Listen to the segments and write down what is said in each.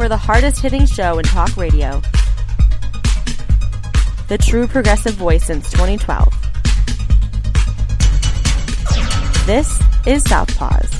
for the hardest-hitting show in talk radio. The true progressive voice since 2012. This is Southpaws.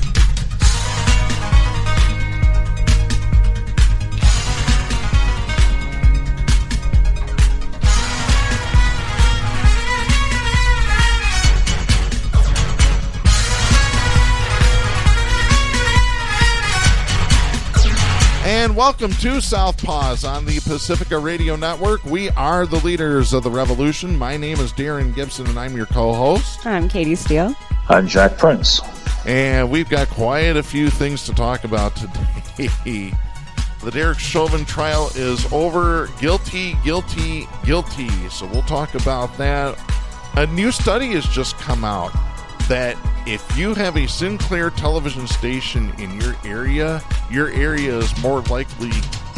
And welcome to Southpaws on the Pacifica Radio Network. We are the leaders of the revolution. My name is Darren Gibson, and I'm your co-host. I'm Katy Steele. I'm Jack Prince. And we've got quite a few things to talk about today. The Derek Chauvin trial is over. Guilty, guilty, guilty. So we'll talk about that. A new study has just come out that if you have a Sinclair television station in your area is more likely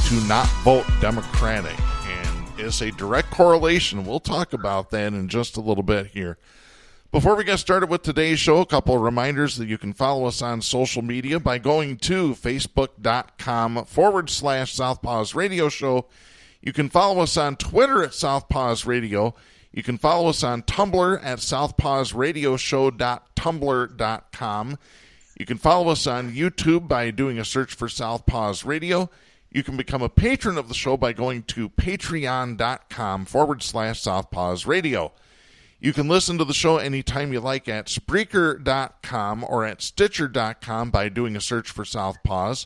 to not vote Democratic. And it's a direct correlation. We'll talk about that in just a little bit here. Before we get started with today's show, a couple of reminders that you can follow us on social media by going to facebook.com/Southpaws Radio Show. You can follow us on Twitter at Southpaws Radio. You can follow us on Tumblr at southpawsradioshow.tumblr.com. You can follow us on YouTube by doing a search for Southpaws Radio. You can become a patron of the show by going to patreon.com/Southpaws Radio. You can listen to the show anytime you like at Spreaker.com or at Stitcher.com by doing a search for Southpaws.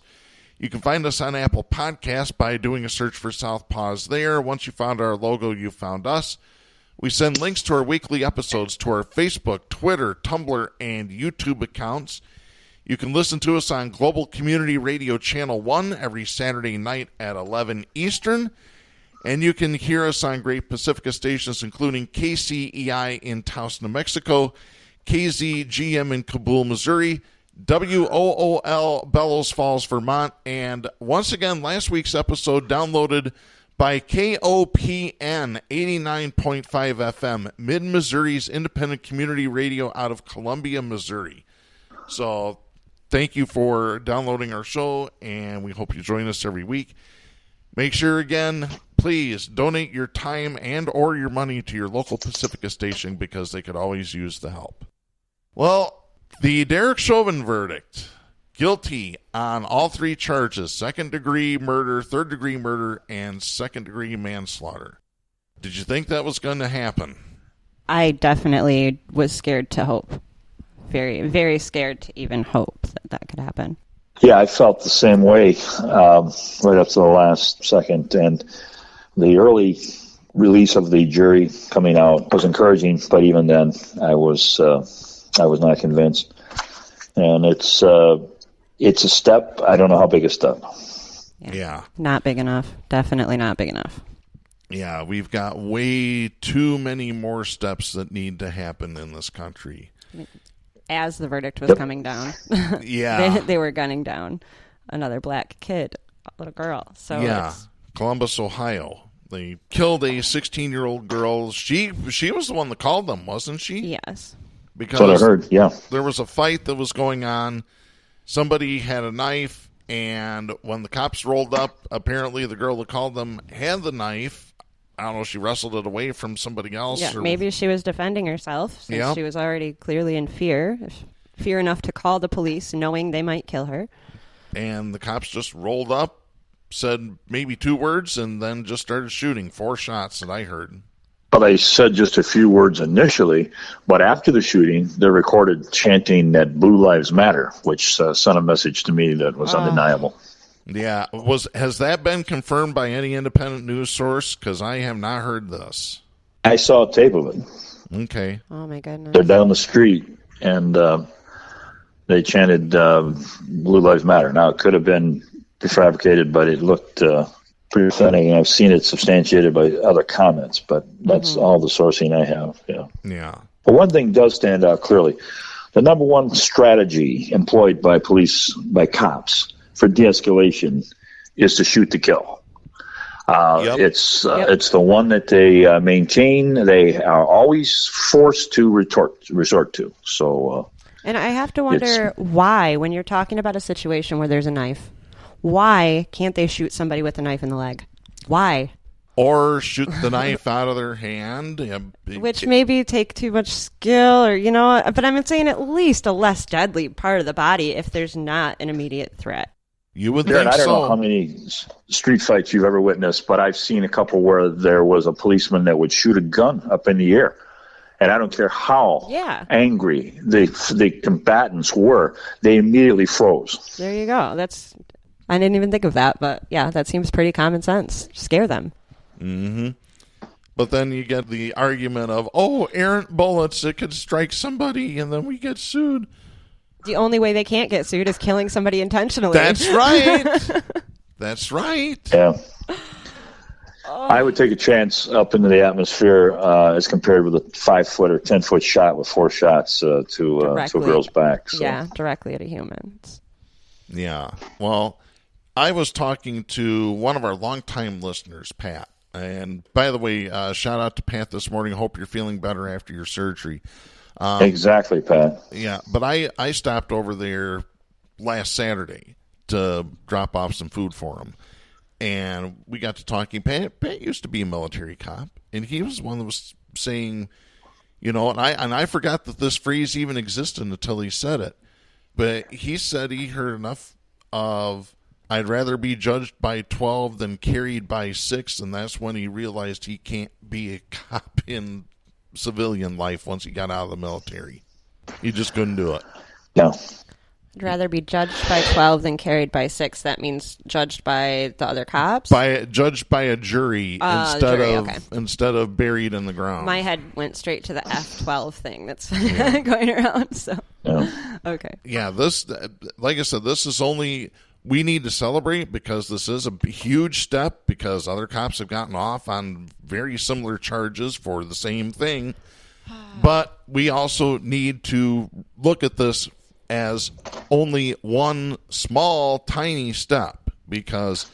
You can find us on Apple Podcasts by doing a search for Southpaws there. Once you found our logo, you found us. We send links to our weekly episodes to our Facebook, Twitter, Tumblr, and YouTube accounts. You can listen to us on Global Community Radio Channel 1 every Saturday night at 11 Eastern. And you can hear us on great Pacifica stations, including KCEI in Taos, New Mexico, KZGM in Kabul, Missouri, WOOL Bellows Falls, Vermont, and once again, last week's episode downloaded by KOPN 89.5 FM, Mid-Missouri's independent community radio out of Columbia, Missouri. So thank you for downloading our show, and we hope you join us every week. Make sure, again, please donate your time and or your money to your local Pacifica station because they could always use the help. Well, the Derek Chauvin verdict. Guilty on all three charges, second-degree murder, third-degree murder, and second-degree manslaughter. Did you think that was going to happen? I definitely was scared to hope. Very, very scared to even hope that could happen. Yeah, I felt the same way right up to the last second. And the early release of the jury coming out was encouraging, but even then I was not convinced. And it's a step. I don't know how big a step. Yeah. Not big enough. Definitely not big enough. Yeah, we've got way too many more steps that need to happen in this country. As the verdict was coming down, yeah, they were gunning down another black kid, a little girl. So yeah, Columbus, Ohio. They killed a 16-year-old girl. She was the one that called them, wasn't she? Yes. Because that's what I heard, yeah. There was a fight that was going on. Somebody had a knife, and when the cops rolled up, apparently the girl that called them had the knife. I don't know, she wrestled it away from somebody else. Yeah, maybe she was defending herself since she was already clearly in fear enough to call the police knowing they might kill her. And the cops just rolled up, said maybe 2 words, and then just started shooting. 4 shots that I heard. Well, they said just a few words initially, but after the shooting, they recorded chanting that Blue Lives Matter, which sent a message to me that was undeniable. Yeah. Has that been confirmed by any independent news source? Because I have not heard this. I saw a tape of it. Okay. Oh, my goodness. They're down the street, and they chanted Blue Lives Matter. Now, it could have been prefabricated, but it looked pretty authentic, and I've seen it substantiated by other comments, but that's all the sourcing I have. Yeah. But one thing does stand out clearly. The number one strategy employed by cops for de-escalation is to shoot to kill. It's the one that they maintain. They are always forced to resort to. So, and I have to wonder why, when you're talking about a situation where there's a knife, Why can't they shoot somebody with a knife in the leg? Why? Or shoot the knife out of their hand. Which maybe take too much skill or, but I'm saying at least a less deadly part of the body if there's not an immediate threat. You would Darren, think so. I don't know how many street fights you've ever witnessed, but I've seen a couple where there was a policeman that would shoot a gun up in the air. And I don't care how angry the combatants were, they immediately froze. There you go. I didn't even think of that, but yeah, that seems pretty common sense. Scare them. Mm-hmm. But then you get the argument of, errant bullets, it could strike somebody, and then we get sued. The only way they can't get sued is killing somebody intentionally. That's right. That's right. Yeah. I would take a chance up into the atmosphere as compared with a 5-foot or 10-foot shot with 4 shots to a girl's back. So. Yeah, directly at a human. Yeah. Well, I was talking to one of our longtime listeners, Pat. And by the way, shout out to Pat this morning. Hope you're feeling better after your surgery. Exactly, Pat. Yeah, but I stopped over there last Saturday to drop off some food for him. And we got to talking. Pat used to be a military cop, and he was the one that was saying, and I forgot that this phrase even existed until he said it. But he said he heard enough of, I'd rather be judged by 12 than carried by 6, and that's when he realized he can't be a cop in civilian life once he got out of the military. He just couldn't do it. No. I'd rather be judged by 12 than carried by 6. That means judged by the other cops? Judged by a jury instead of buried in the ground. My head went straight to the F12 thing that's going around. So okay. Yeah, this, like I said, this is only, we need to celebrate because this is a huge step because other cops have gotten off on very similar charges for the same thing. But we also need to look at this as only one small, tiny step because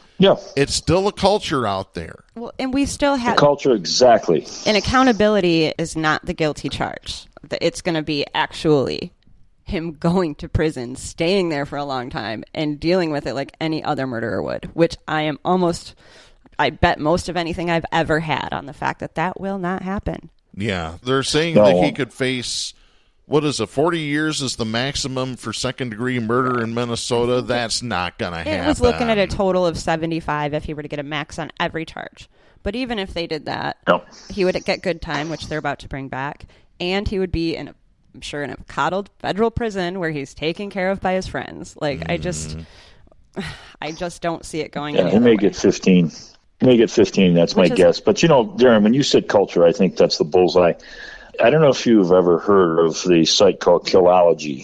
it's still a culture out there. Well, and we still have... The culture, exactly. And accountability is not the guilty charge. It's going to be actually him going to prison, staying there for a long time, and dealing with it like any other murderer would, which I bet most of anything I've ever had on the fact that will not happen. Yeah, they're saying that he could face... 40 years is the maximum for second-degree murder in Minnesota? That's not going to happen. It was looking at a total of 75 if he were to get a max on every charge. But even if they did that, he would get good time, which they're about to bring back, and he would be, in a coddled federal prison where he's taken care of by his friends. I just don't see it going anywhere. He may get 15. He may get 15, that's my guess. But, Darren, when you said culture, I think that's the bullseye. I don't know if you've ever heard of the site called Killology.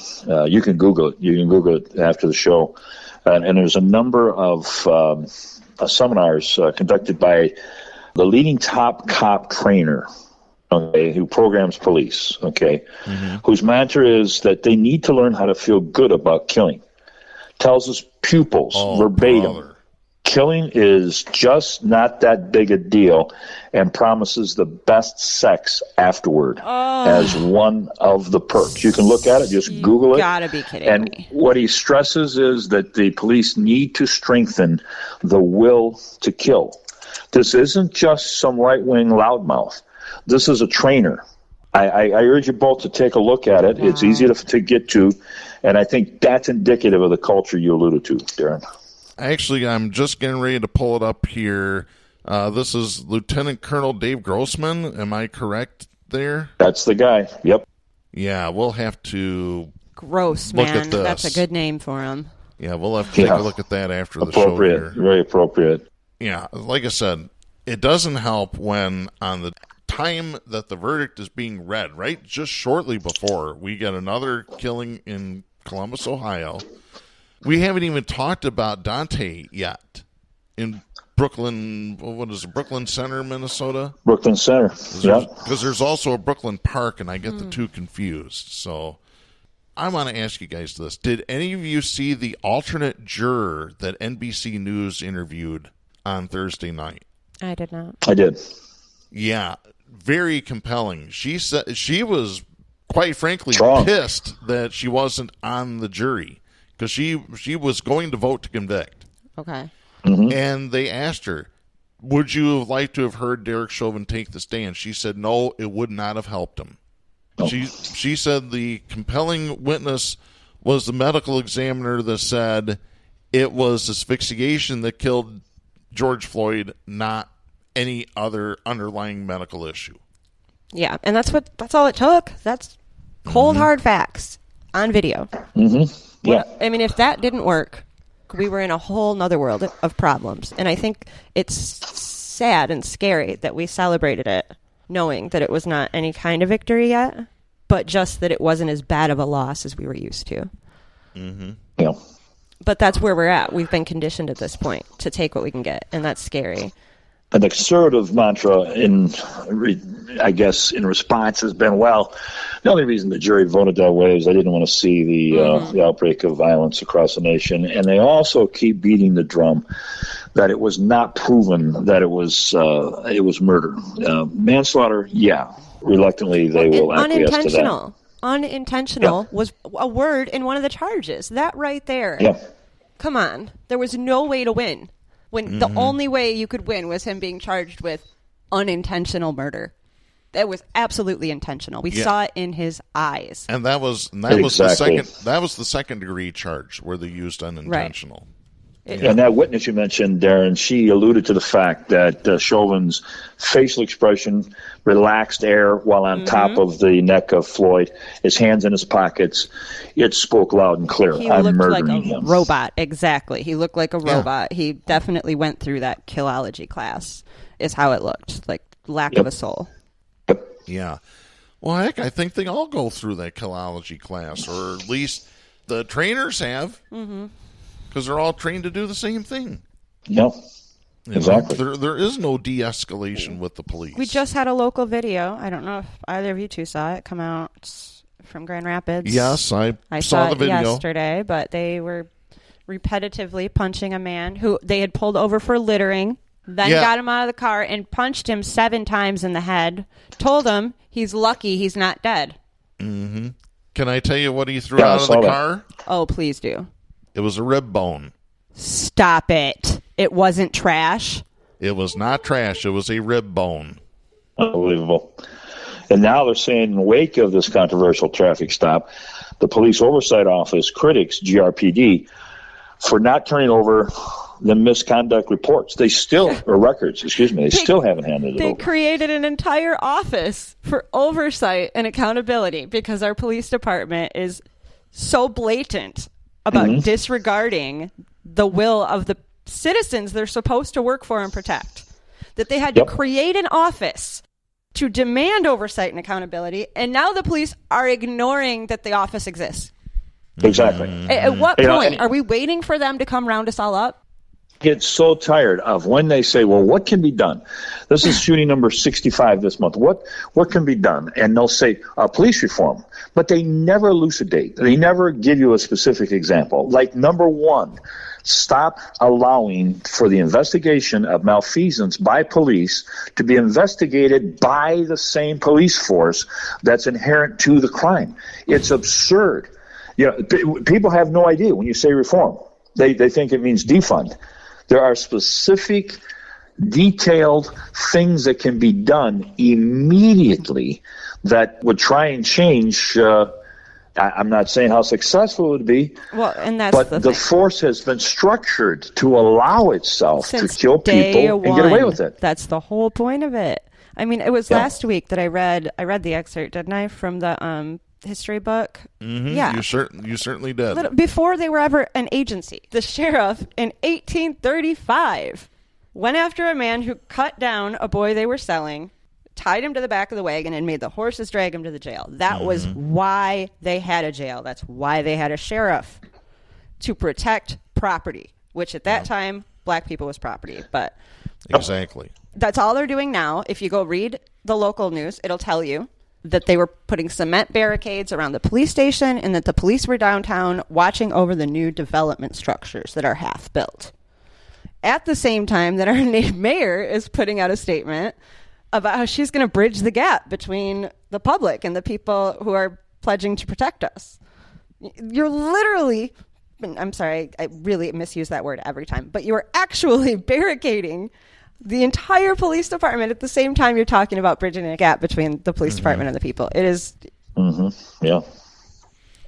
You can Google it. You can Google it after the show. And there's a number of seminars conducted by the leading top cop trainer, who programs police, whose mantra is that they need to learn how to feel good about killing. Tells his pupils verbatim. Killing is just not that big a deal and promises the best sex afterward as one of the perks. You can look at it, just Google it. You gotta be kidding me. What he stresses is that the police need to strengthen the will to kill. This isn't just some right-wing loudmouth. This is a trainer. I urge you both to take a look at it. Wow. It's easy to get to, and I think that's indicative of the culture you alluded to, Darren. Actually, I'm just getting ready to pull it up here. This is Lieutenant Colonel Dave Grossman. Am I correct there? That's the guy. Yep. Yeah, we'll have to Grossman. look at this. That's a good name for him. Yeah, we'll have to take a look at that after the show. Appropriate. Very appropriate. Yeah, like I said, it doesn't help when on the time that the verdict is being read, right, just shortly before, we get another killing in Columbus, Ohio. We haven't even talked about Daunte yet in Brooklyn. What is it? Brooklyn Center, Minnesota? Brooklyn Center. Yeah. Because there's also a Brooklyn Park, and I get the two confused. So I want to ask you guys this. Did any of you see the alternate juror that NBC News interviewed on Thursday night? I did not. I did. Yeah. Very compelling. She said she was, quite frankly, pissed that she wasn't on the jury. Because she was going to vote to convict. Okay. Mm-hmm. And they asked her, would you have liked to have heard Derek Chauvin take the stand? She said, no, it would not have helped him. Oh. She said the compelling witness was the medical examiner that said it was asphyxiation that killed George Floyd, not any other underlying medical issue. Yeah, and that's all it took. That's cold, hard facts on video. Mm-hmm. Yeah. I mean, if that didn't work, we were in a whole nother world of problems. And I think it's sad and scary that we celebrated it, knowing that it was not any kind of victory yet, but just that it wasn't as bad of a loss as we were used to. Mm-hmm. Yeah. But that's where we're at. We've been conditioned at this point to take what we can get, and that's scary. An conservative mantra in response has been, well, the only reason the jury voted that way is they didn't want to see the outbreak of violence across the nation. And they also keep beating the drum that it was not proven that it was murder. Manslaughter, yeah. Reluctantly, they will acquiesce to that. Unintentional was a word in one of the charges. That right there. Yeah. Come on. There was no way to win. When the only way you could win was him being charged with unintentional murder. That was absolutely intentional. We saw it in his eyes. And that was the second degree charge where they used unintentional. Right. And that witness you mentioned, Darren, she alluded to the fact that Chauvin's facial expression, relaxed air while on top of the neck of Floyd, his hands in his pockets, it spoke loud and clear. He I'm looked murdering like a him. robot. Exactly. He looked like a robot. He definitely went through that killology class, is how it looked. Like lack of a soul. Yeah. Well, heck, I think they all go through that killology class, or at least the trainers have. Mm-hmm. Because they're all trained to do the same thing. Yep. Exactly. There is no de-escalation with the police. We just had a local video. I don't know if either of you two saw it come out from Grand Rapids. Yes, I saw the video yesterday, but they were repetitively punching a man who they had pulled over for littering, then got him out of the car and punched him 7 times in the head, told him he's lucky he's not dead. Mm-hmm. Can I tell you what he threw out of the car? Oh, please do. It was a rib bone. Stop it. It wasn't trash. It was not trash. It was a rib bone. Unbelievable. And now they're saying in the wake of this controversial traffic stop, the Police Oversight Office critics GRPD for not turning over the misconduct reports. They still, or records, excuse me, they still haven't handed it over. They created an entire office for oversight and accountability because our police department is so blatant about disregarding the will of the citizens they're supposed to work for and protect, that they had to create an office to demand oversight and accountability, and now the police are ignoring that the office exists. Exactly. At what point? Are we waiting for them to come round us all up? Get so tired of when they say, well, what can be done? This is shooting number 65 this month. What can be done? And they'll say police reform, but they never elucidate. They never give you a specific example. Like number 1, stop allowing for the investigation of malfeasance by police to be investigated by the same police force that's inherent to the crime. It's absurd. People have no idea when you say reform. They think it means defund. There are specific, detailed things that can be done immediately that would try and change. I'm not saying how successful it would be, but the force has been structured to allow itself to kill people and get away with it. That's the whole point of it. I mean, it was last week that I read the excerpt, didn't I, from the history book? Mm-hmm. Yeah. You certainly did. Before they were ever an agency, the sheriff in 1835 went after a man who cut down a boy they were selling, tied him to the back of the wagon, and made the horses drag him to the jail. That was why they had a jail. That's why they had a sheriff, to protect property, which at that time, black people was property. But exactly. That's all they're doing now. If you go read the local news, it'll tell you that they were putting cement barricades around the police station and that the police were downtown watching over the new development structures that are half built. At the same time that our mayor is putting out a statement about how she's going to bridge the gap between the public and the people who are pledging to protect us. You're literally I'm sorry, I really misuse that word every time, but you are actually barricading the entire police department at the same time you're talking about bridging a gap between the police department and the people. It is. Yeah.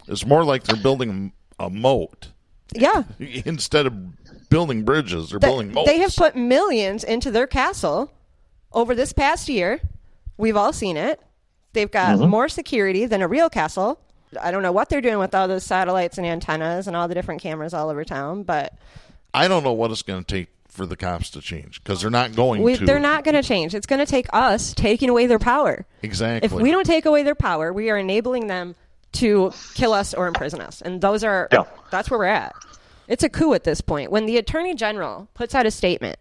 It's more like they're building a moat. Yeah. Instead of building bridges, they're building moats. They have put millions into their castle over this past year. We've all seen it. They've got more security than a real castle. I don't know what they're doing with all those satellites and antennas and all the different cameras all over town, but I don't know what it's going to take for the cops to change, because they're not going to. They're not going to change. It's going to take us taking away their power. Exactly. If we don't take away their power, we are enabling them to kill us or imprison us. And that's where we're at. It's a coup at this point. When the Attorney General puts out a statement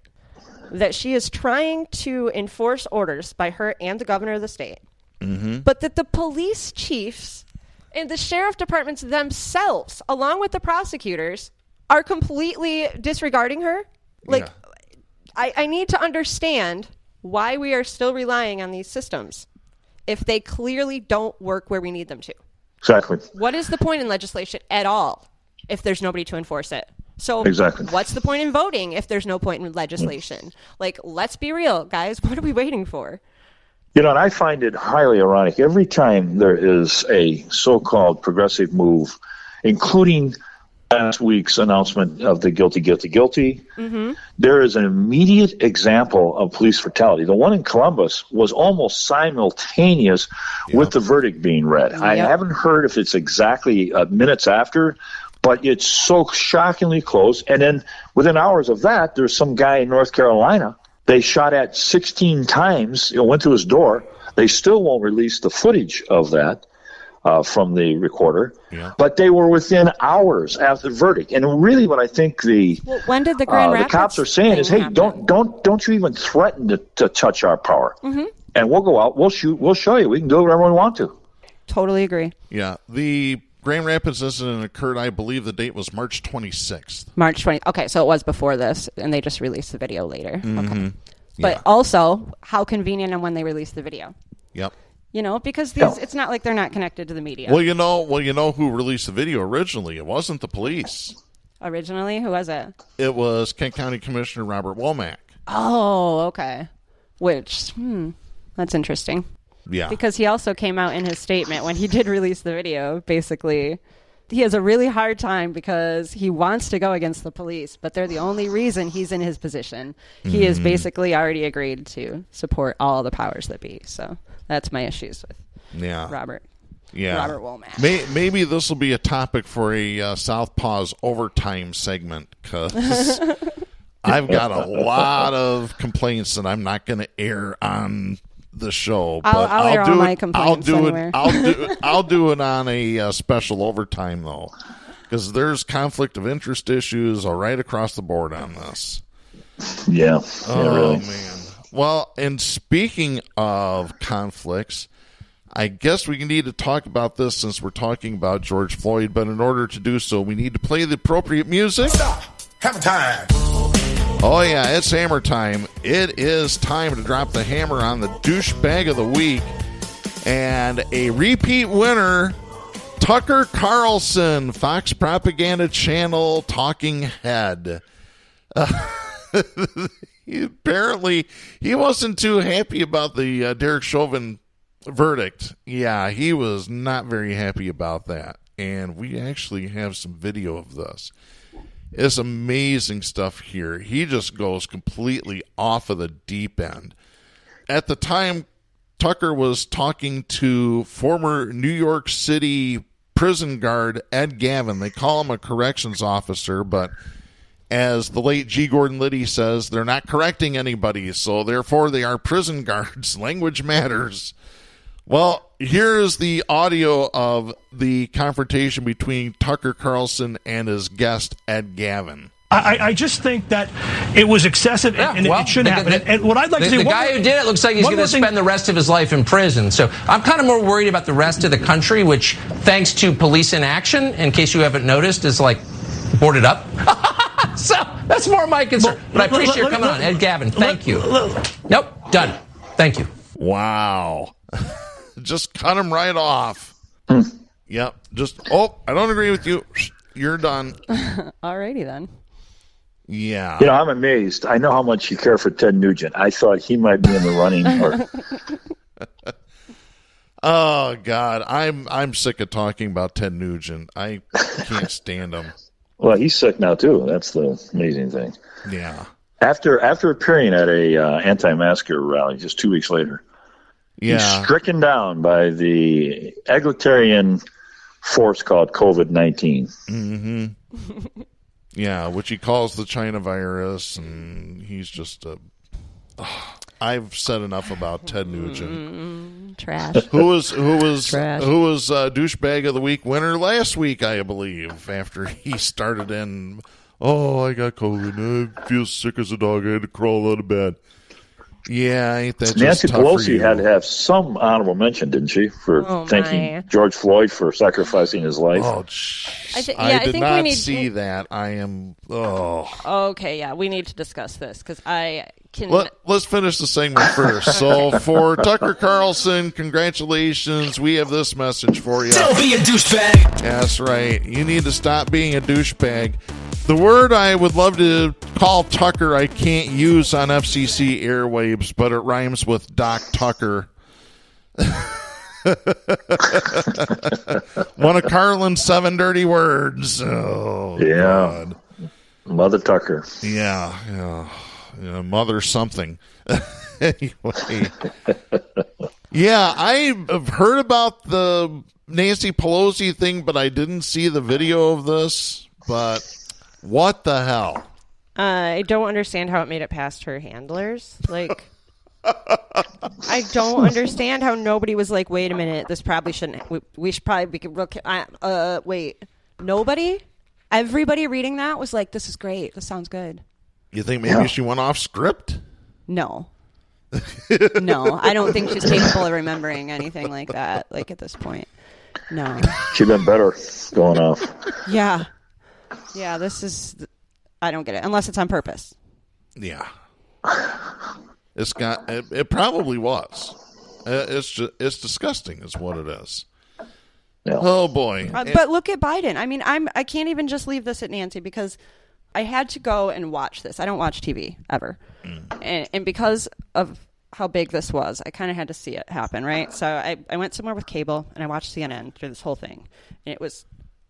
that she is trying to enforce orders by her and the governor of the state, but that the police chiefs and the sheriff departments themselves, along with the prosecutors, are completely disregarding her. Like, yeah. I need to understand why we are still relying on these systems if they clearly don't work where we need them to. Exactly. What is the point in legislation at all if there's nobody to enforce it? So exactly. What's the point in voting if there's no point in legislation? Like, let's be real, guys. What are we waiting for? And I find it highly ironic. Every time there is a so-called progressive move, including last week's announcement of the guilty, there is an immediate example of police brutality. The one in Columbus was almost simultaneous with the verdict being read. I haven't heard if it's exactly minutes after, but it's so shockingly close. And then within hours of that, there's some guy in North Carolina they shot at 16 times, went to his door. They still won't release the footage of that. From the recorder, but they were within hours after the verdict. And really, what I think when did the Grand Rapids the cops are saying is, "Hey, happen? don't you even threaten to touch our power, and we'll go out, we'll shoot, we'll show you, we can do whatever we want to." Totally agree. Yeah, the Grand Rapids incident occurred. I believe the date was March 26th. March 20. Okay, so it was before this, and they just released the video later. Okay, but also, how convenient and when they released the video. Yep. Because it's not like they're not connected to the media. Well, you know who released the video originally? It wasn't the police. Originally? Who was it? It was Kent County Commissioner Robert Womack. Oh, okay. Which, that's interesting. Yeah. Because he also came out in his statement when he did release the video, basically, he has a really hard time because he wants to go against the police, but they're the only reason he's in his position. He has basically already agreed to support all the powers that be, so... That's my issues with Robert. Yeah. Robert Womack. Maybe this will be a topic for a Southpaws overtime segment, because I've got a lot of complaints that I'm not going to air on the show. I'll air all my complaints anywhere. I'll do it on a special overtime, though, because there's conflict of interest issues right across the board on this. Yeah. Oh, really. man. Well, and speaking of conflicts, I guess we need to talk about this since we're talking about George Floyd, but in order to do so, we need to play the appropriate music. Stop! Hammer time! Oh, yeah, it's hammer time. It is time to drop the hammer on the douchebag of the week. And a repeat winner, Tucker Carlson, Fox Propaganda Channel talking head. Apparently, he wasn't too happy about the Derek Chauvin verdict. Yeah, he was not very happy about that. And we actually have some video of this. It's amazing stuff here. He just goes completely off of the deep end. At the time, Tucker was talking to former New York City prison guard Ed Gavin. They call him a corrections officer, but as the late G. Gordon Liddy says, they're not correcting anybody, so therefore they are prison guards. Language matters. Well, here's the audio of the confrontation between Tucker Carlson and his guest, Ed Gavin. I just think that it was excessive and it shouldn't happen. And what I'd like to say, the guy who did it looks like he's going to spend the rest of his life in prison. So I'm kind of more worried about the rest of the country, which, thanks to police inaction, in case you haven't noticed, is like boarded up. So that's more my concern. But I appreciate you coming on, Ed Gavin. Thank you. Nope, done. Thank you. Wow. Just cut him right off. Yep. Just, I don't agree with you. you're done. Alrighty then. Yeah. I'm amazed. I know how much you care for Ted Nugent. I thought he might be in the running. Oh God, I'm sick of talking about Ted Nugent. I can't stand him. Well, he's sick now too. That's the amazing thing. Yeah. After appearing at a anti-masker rally just 2 weeks later, he's stricken down by the egalitarian force called COVID-19. Mm-hmm. Yeah, which he calls the China virus, and he's just I've said enough about Ted Nugent. Trash. Who was douchebag of the week winner last week, I believe, after he started in, I got COVID, I feel sick as a dog, I had to crawl out of bed. Yeah, ain't that Nancy just tough Pelosi for you? had to have some honorable mention, didn't she, for thanking George Floyd for sacrificing his life? Oh, I did not see that. I am. Okay, yeah, we need to discuss this because I can. Let's finish the segment first. So for Tucker Carlson, congratulations. We have this message for you. Don't be a douchebag. That's right. You need to stop being a douchebag. The word I would love to call Tucker I can't use on FCC airwaves, but it rhymes with Doc Tucker. One of Carlin's 7 dirty words. Oh, yeah. God. Mother Tucker. Yeah, mother something. Anyway. Yeah, I've heard about the Nancy Pelosi thing, but I didn't see the video of this. But what the hell? I don't understand how it made it past her handlers. Like, I don't understand how nobody was like, wait a minute, this probably shouldn't. We should probably be. Wait, nobody? Everybody reading that was like, this is great. This sounds good. You think maybe she went off script? No. No, I don't think she's capable of remembering anything like that, like at this point. No. She'd been better going off. Yeah. Yeah, this is... I don't get it, unless it's on purpose. Yeah. It probably was. It's disgusting is what it is. Yeah. Oh, boy. But look at Biden. I mean, I can't even just leave this at Nancy because I had to go and watch this. I don't watch TV ever. And because of how big this was, I kind of had to see it happen, right? So I went somewhere with cable and I watched CNN through this whole thing. And it was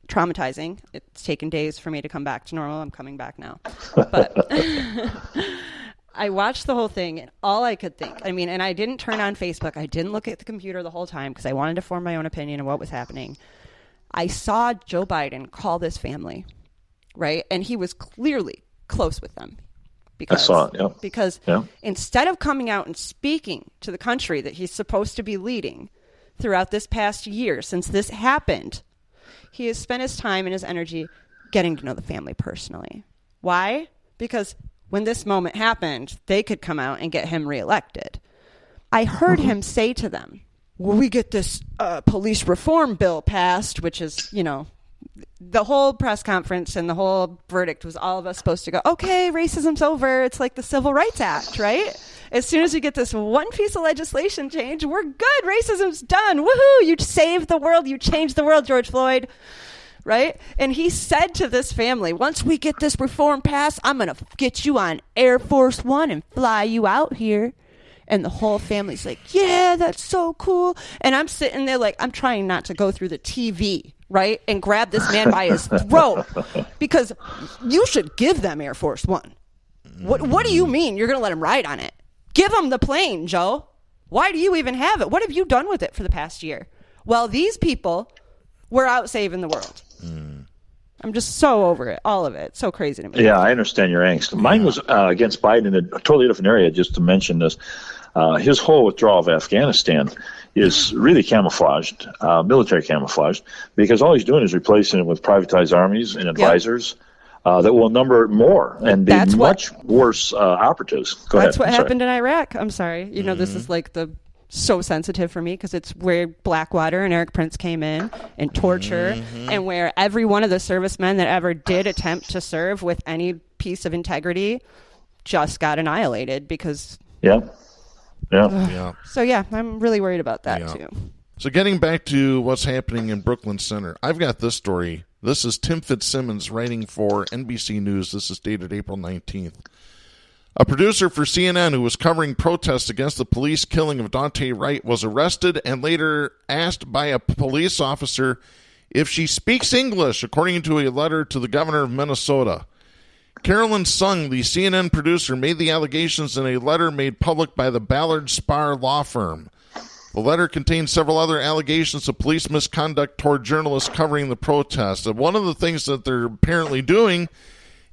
traumatizing. It's taken days for me to come back to normal. I'm coming back now. But I watched the whole thing and all I could think, and I didn't turn on Facebook. I didn't look at the computer the whole time because I wanted to form my own opinion of what was happening. I saw Joe Biden call this family, right? And he was clearly close with them. Because, I saw it, yeah. Because instead of coming out and speaking to the country that he's supposed to be leading throughout this past year since this happened, he has spent his time and his energy getting to know the family personally. Why? Because when this moment happened, they could come out and get him reelected. I heard him say to them, well, we get this police reform bill passed, which is, the whole press conference and the whole verdict was all of us supposed to go, okay, racism's over. It's like the Civil Rights Act, right? As soon as we get this one piece of legislation changed, we're good. Racism's done. Woohoo! You saved the world. You changed the world, George Floyd. Right? And he said to this family, once we get this reform passed, I'm going to get you on Air Force One and fly you out here. And the whole family's like, yeah, that's so cool. And I'm sitting there like, I'm trying not to go through the TV, right? And grab this man by his throat. Because you should give them Air Force One. What do you mean you're going to let him ride on it? Give them the plane, Joe. Why do you even have it? What have you done with it for the past year? Well, these people were out saving the world. I'm just so over it, all of it. It's so crazy to me. Yeah, I understand your angst. Mine was against Biden in a totally different area, just to mention this. His whole withdrawal of Afghanistan is really camouflaged, military camouflaged, because all he's doing is replacing it with privatized armies and advisors that will number more and be much worse operatives. Go ahead. That's what happened in Iraq. I'm sorry. This is like so sensitive for me because it's where Blackwater and Eric Prince came in and torture and where every one of the servicemen that ever did attempt to serve with any piece of integrity just got annihilated because... Yeah. So, I'm really worried about that, too. So getting back to what's happening in Brooklyn Center, I've got this story. This is Tim Fitzsimmons writing for NBC News. This is dated April 19th. A producer for CNN who was covering protests against the police killing of Daunte Wright was arrested and later asked by a police officer if she speaks English, according to a letter to the governor of Minnesota. Carolyn Sung, the CNN producer, made the allegations in a letter made public by the Ballard Spahr law firm. The letter contains several other allegations of police misconduct toward journalists covering the protest. And one of the things that they're apparently doing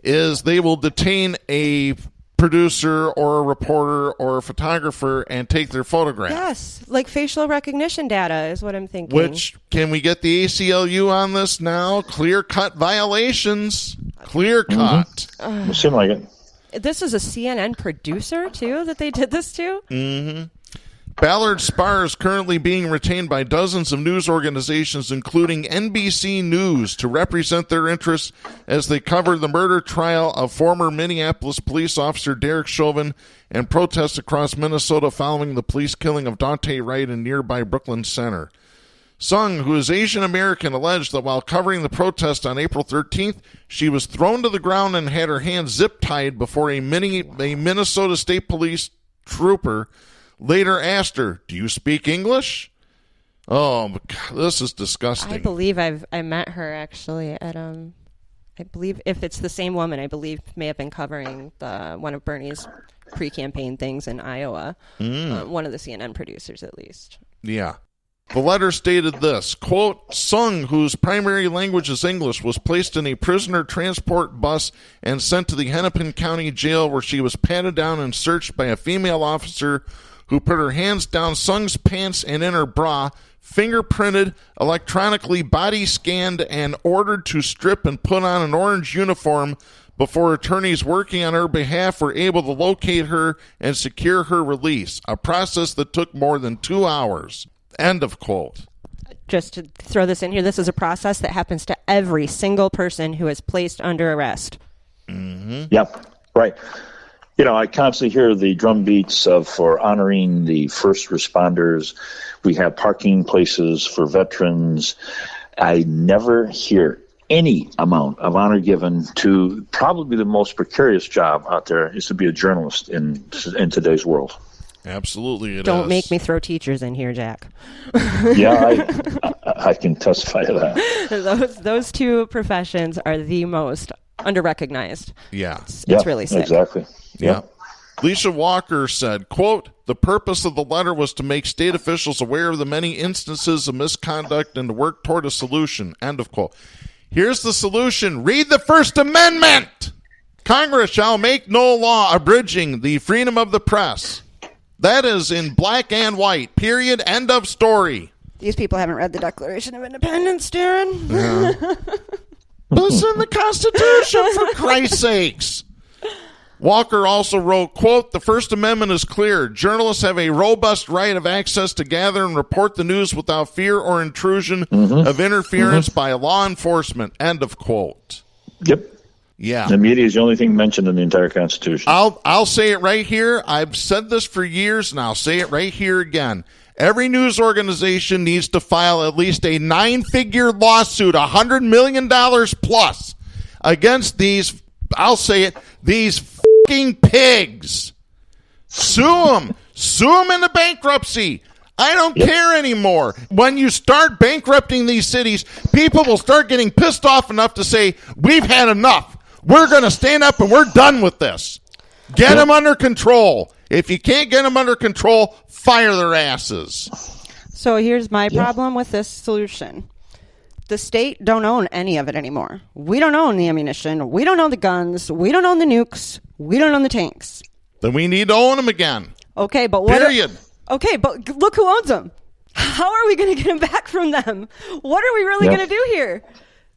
is they will detain a producer or a reporter or a photographer and take their photograph. Yes, like facial recognition data is what I'm thinking. Which, can we get the ACLU on this now? Clear-cut violations. Clear-cut. It seemed like it. This is a CNN producer, too, that they did this to? Mm-hmm. Ballard Spahr is currently being retained by dozens of news organizations, including NBC News, to represent their interests as they cover the murder trial of former Minneapolis police officer Derek Chauvin and protests across Minnesota following the police killing of Daunte Wright in nearby Brooklyn Center. Sung, who is Asian American, alleged that while covering the protest on April 13th, she was thrown to the ground and had her hands zip-tied before a Minnesota State Police trooper later asked her, "Do you speak English?" Oh, God, this is disgusting. I believe I met her actually at I believe if it's the same woman, I believe may have been covering one of Bernie's pre-campaign things in Iowa. One of the CNN producers, at least. Yeah. The letter stated this, quote, Sung, whose primary language is English, was placed in a prisoner transport bus and sent to the Hennepin County Jail, where she was patted down and searched by a female officer who put her hands down Sung's pants and in her bra, fingerprinted, electronically body scanned, and ordered to strip and put on an orange uniform before attorneys working on her behalf were able to locate her and secure her release, a process that took more than 2 hours. End of quote. Just to throw this in here, this is a process that happens to every single person who is placed under arrest. Mm-hmm. Yep, right. You know, I constantly hear the drum beats for honoring the first responders. We have parking places for veterans. I never hear any amount of honor given to probably the most precarious job out there is to be a journalist in today's world. Absolutely, Don't make me throw teachers in here, Jack. Yeah, I can testify to that. Those two professions are the most under-recognized. Yeah. It's really sick. Exactly. Yeah. Lisa Walker said, quote, the purpose of the letter was to make state officials aware of the many instances of misconduct and to work toward a solution, end of quote. Here's the solution. Read the First Amendment. Congress shall make no law abridging the freedom of the press. That is in black and white, period, end of story. These people haven't read the Declaration of Independence, Darren. Yeah. But it's in the Constitution, for Christ's sakes. Walker also wrote, quote, the First Amendment is clear. Journalists have a robust right of access to gather and report the news without fear or intrusion of interference by law enforcement, end of quote. Yep. Yeah. The media is the only thing mentioned in the entire Constitution. I'll say it right here. I've said this for years, and I'll say it right here again. Every news organization needs to file at least a 9-figure lawsuit, $100 million plus, against these, I'll say it, these fucking pigs. Sue them. Sue them into bankruptcy. I don't care anymore. When you start bankrupting these cities, people will start getting pissed off enough to say, we've had enough. We're going to stand up and we're done with this. Get them under control. If you can't get them under control, fire their asses. So here's my problem with this solution. The state don't own any of it anymore. We don't own the ammunition. We don't own the guns. We don't own the nukes. We don't own the tanks. Then we need to own them again. Okay, but what? Period. Okay, but look who owns them. How are we going to get them back from them? What are we really going to do here?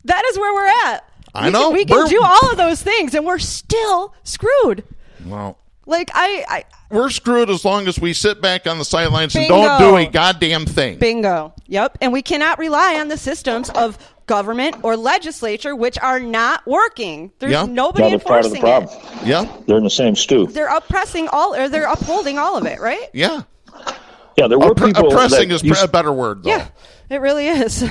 That is where we're at. I know. We can do all of those things, and we're still screwed. Well, like we're screwed as long as we sit back on the sidelines Bingo. and don't do a goddamn thing. Bingo. Yep. And we cannot rely on the systems of government or legislature, which are not working. There's nobody enforcing part of the problem. Yeah. They're in the same stew. They're upholding all of it, right? Yeah. Yeah, there were people. Oppressing is a better word, though. Yeah, it really is.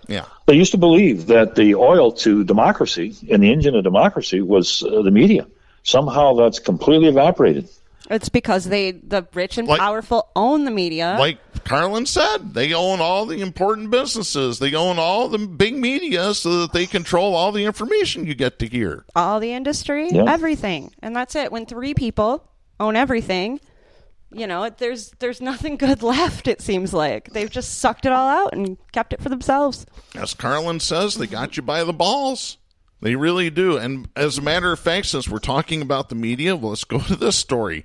Yeah. They used to believe that the oil to democracy and the engine of democracy was the media. Somehow that's completely evaporated. It's because the rich and powerful own the media. Like Carlin said, they own all the important businesses. They own all the big media so that they control all the information you get to hear. All the industry, everything. And that's it. When 3 people own everything, there's nothing good left, it seems like. They've just sucked it all out and kept it for themselves. As Carlin says, they got you by the balls. They really do. And as a matter of fact, since we're talking about the media, well, let's go to this story.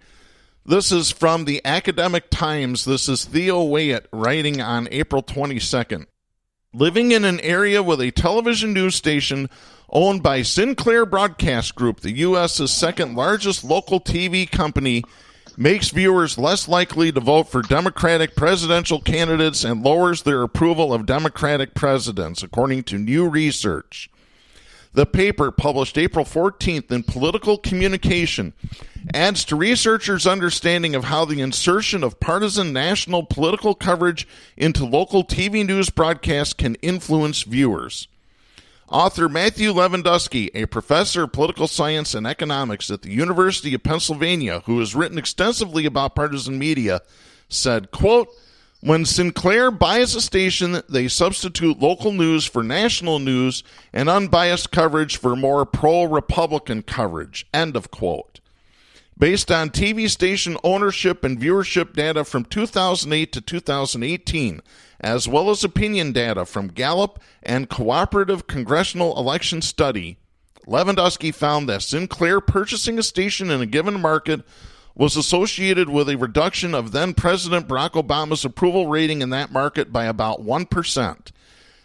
This is from the Academic Times. This is Theo Wyatt writing on April 22nd. Living in an area with a television news station owned by Sinclair Broadcast Group, the U.S.'s second largest local TV company, makes viewers less likely to vote for Democratic presidential candidates and lowers their approval of Democratic presidents, according to new research. The paper, published April 14th in Political Communication, adds to researchers' understanding of how the insertion of partisan national political coverage into local TV news broadcasts can influence viewers. Author Matthew Lewandowski, a professor of political science and economics at the University of Pennsylvania, who has written extensively about partisan media, said, quote, "When Sinclair buys a station, they substitute local news for national news and unbiased coverage for more pro-Republican coverage." End of quote. Based on TV station ownership and viewership data from 2008 to 2018, as well as opinion data from Gallup and Cooperative Congressional Election Study, Lewandowski found that Sinclair purchasing a station in a given market was associated with a reduction of then-President Barack Obama's approval rating in that market by about 1%.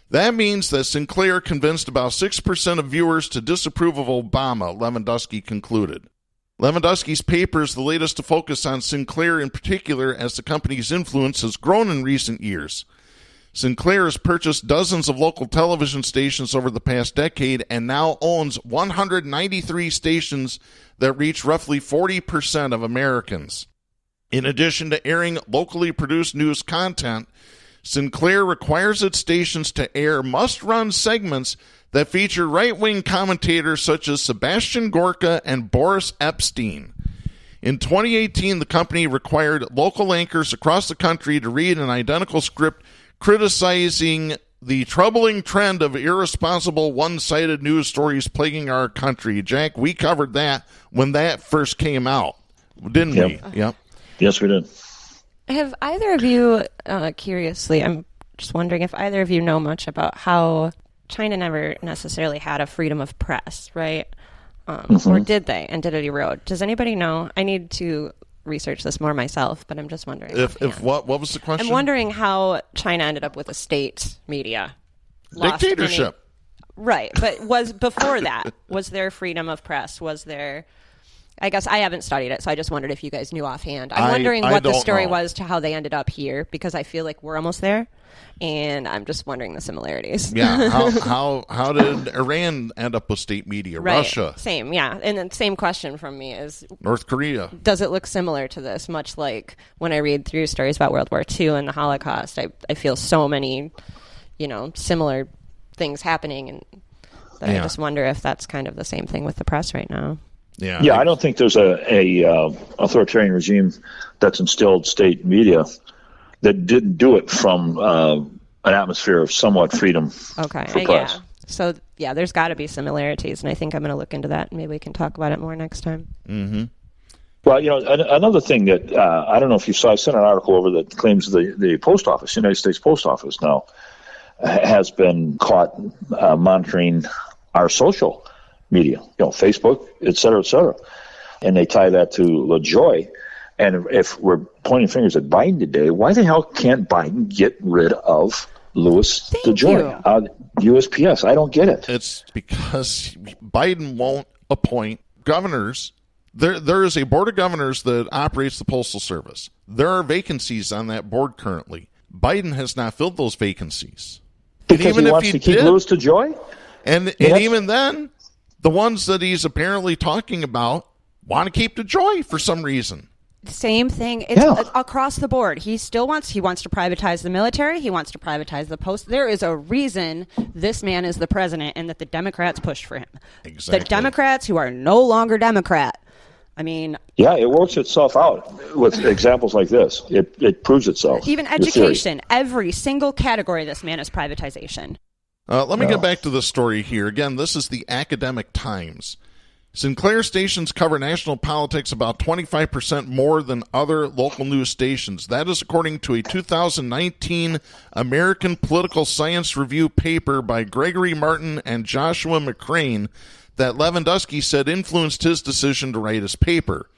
That means that Sinclair convinced about 6% of viewers to disapprove of Obama, Lewandowski concluded. Lewandowski's paper is the latest to focus on Sinclair in particular, as the company's influence has grown in recent years. Sinclair has purchased dozens of local television stations over the past decade and now owns 193 stations that reach roughly 40% of Americans. In addition to airing locally produced news content, Sinclair requires its stations to air must-run segments that feature right-wing commentators such as Sebastian Gorka and Boris Epstein. In 2018, the company required local anchors across the country to read an identical script criticizing the troubling trend of irresponsible one-sided news stories plaguing our country. Jack, we covered that when that first came out, didn't we? Yep. Yes, we did. Have either of you, curiously, I'm just wondering if either of you know much about how China never necessarily had a freedom of press, right? Or did they? And did it erode? Does anybody know? I need to research this more myself, but I'm just wondering. What was the question? I'm wondering how China ended up with a state media. Dictatorship. Right, but was before that, was there freedom of press? Was there... I guess I haven't studied it, so I just wondered if you guys knew offhand. I'm wondering what the story was to how they ended up here, because I feel like we're almost there, and I'm just wondering the similarities. Yeah, how did Iran end up with state media? Right. Russia. Same, yeah. And then same question from me is... North Korea. Does it look similar to this? Much like when I read through stories about World War II and the Holocaust, I feel so many, similar things happening, and that I just wonder if that's kind of the same thing with the press right now. Yeah, I don't think there's a authoritarian regime that's instilled state media that didn't do it from an atmosphere of somewhat freedom for press. Yeah. So, there's got to be similarities, and I think I'm going to look into that, and maybe we can talk about it more next time. Mm-hmm. Well, another thing that I don't know if you saw, I sent an article over that claims the post office, United States Post Office now, has been caught monitoring our social media, Facebook, et cetera, and they tie that to LaJoy. And if we're pointing fingers at Biden today, why the hell can't Biden get rid of Louis DeJoy, USPS? I don't get it. It's because Biden won't appoint governors. There is a board of governors that operates the Postal Service. There are vacancies on that board currently. Biden has not filled those vacancies. Because even he wants to keep Louis DeJoy? And even then, the ones that he's apparently talking about want to keep DeJoy for some reason. Same thing. It's across the board. He wants to privatize the military. He wants to privatize the post. There is a reason this man is the president and that the Democrats pushed for him. Exactly. The Democrats who are no longer Democrat. I mean... Yeah, it works itself out with examples like this. It proves itself. Even education. Every single category this man is privatization. Let me get back to the story here. Again, this is the Academic Times. Sinclair stations cover national politics about 25% more than other local news stations. That is according to a 2019 American Political Science Review paper by Gregory Martin and Joshua McCrane that Lewandowski said influenced his decision to write his paper.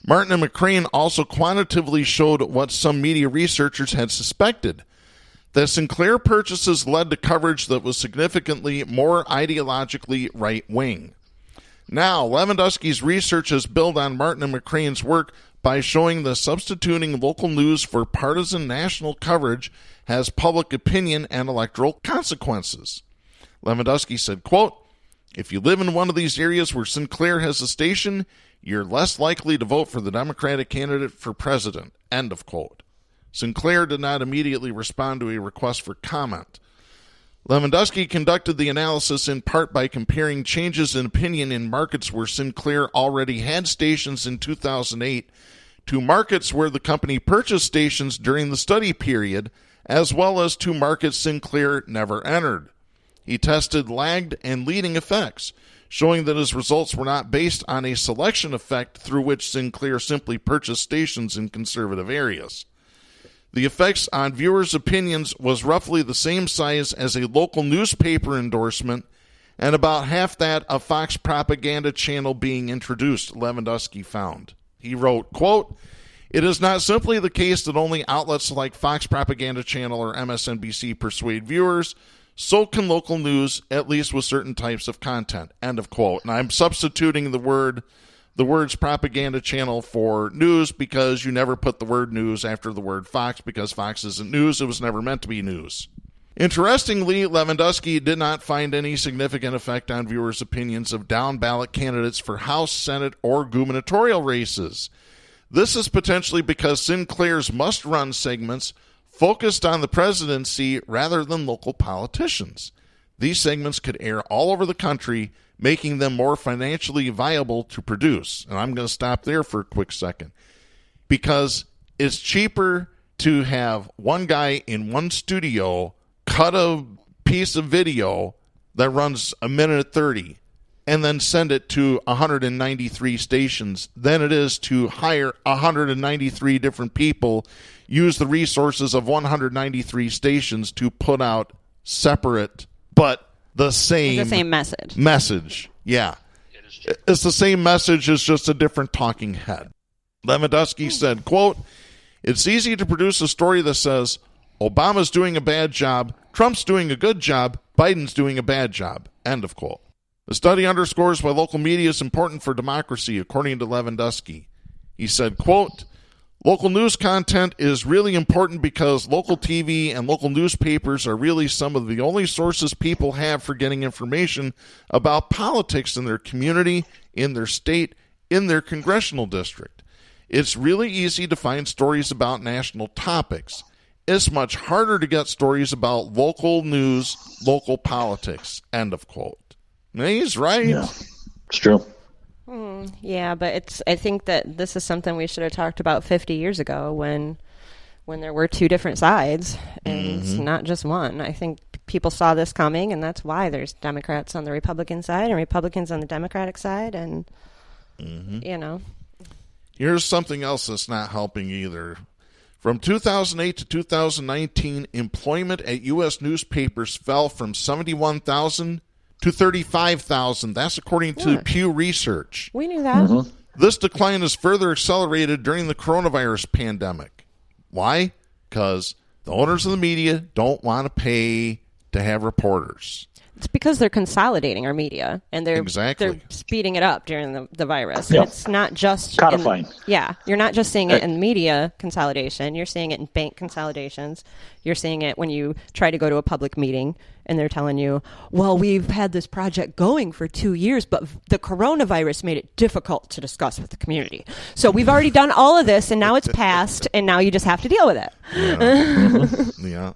Martin and McCrane also quantitatively showed what some media researchers had suspected, that Sinclair purchases led to coverage that was significantly more ideologically right-wing. Now, Lewandowski's research has built on Martin and McCrane's work by showing that substituting local news for partisan national coverage has public opinion and electoral consequences. Lewandowski said, quote, "If you live in one of these areas where Sinclair has a station, you're less likely to vote for the Democratic candidate for president," end of quote. Sinclair did not immediately respond to a request for comment. Lewandowski conducted the analysis in part by comparing changes in opinion in markets where Sinclair already had stations in 2008 to markets where the company purchased stations during the study period, as well as to markets Sinclair never entered. He tested lagged and leading effects, showing that his results were not based on a selection effect through which Sinclair simply purchased stations in conservative areas. The effects on viewers' opinions was roughly the same size as a local newspaper endorsement and about half that of Fox propaganda channel being introduced, Lewandowski found. He wrote, quote, "It is not simply the case that only outlets like Fox propaganda channel or MSNBC persuade viewers. So can local news, at least with certain types of content," end of quote. And I'm substituting the words propaganda channel for news because you never put the word news after the word Fox because Fox isn't news. It was never meant to be news. Interestingly, Lewandowski did not find any significant effect on viewers' opinions of down-ballot candidates for House, Senate, or gubernatorial races. This is potentially because Sinclair's must-run segments focused on the presidency rather than local politicians. These segments could air all over the country, making them more financially viable to produce. And I'm going to stop there for a quick second. Because it's cheaper to have one guy in one studio cut a piece of video that runs a minute 30 and then send it to 193 stations than it is to hire 193 different people, use the resources of 193 stations to put out separate but the same message. Yeah. It's the same message, it's just a different talking head. Lewandowski said, quote, "It's easy to produce a story that says Obama's doing a bad job, Trump's doing a good job, Biden's doing a bad job," end of quote. The study underscores why local media is important for democracy, according to Lewandowski. He said, quote, "Local news content is really important because local TV and local newspapers are really some of the only sources people have for getting information about politics in their community, in their state, in their congressional district. It's really easy to find stories about national topics. It's much harder to get stories about local news, local politics," end of quote. And he's right. Yeah, it's true. Yeah, but I think that this is something we should have talked about 50 years ago when there were two different sides and it's not just one. I think people saw this coming, and that's why there's Democrats on the Republican side and Republicans on the Democratic side, and you know. Here's something else that's not helping either. From 2008 to 2019, employment at U.S. newspapers fell from 71,000 to 35,000. That's according to Pew Research. We knew that. This decline is further accelerated during the coronavirus pandemic. Why? Because the owners of the media don't want to pay to have reporters. It's because they're consolidating our media, and they're speeding it up during the virus. Yeah. It's not just codifying. You're not just seeing it in media consolidation. You're seeing it in bank consolidations. You're seeing it when you try to go to a public meeting and they're telling you, well, we've had this project going for 2 years, but the coronavirus made it difficult to discuss with the community. So we've already done all of this, and now it's passed, and now you just have to deal with it. Yeah.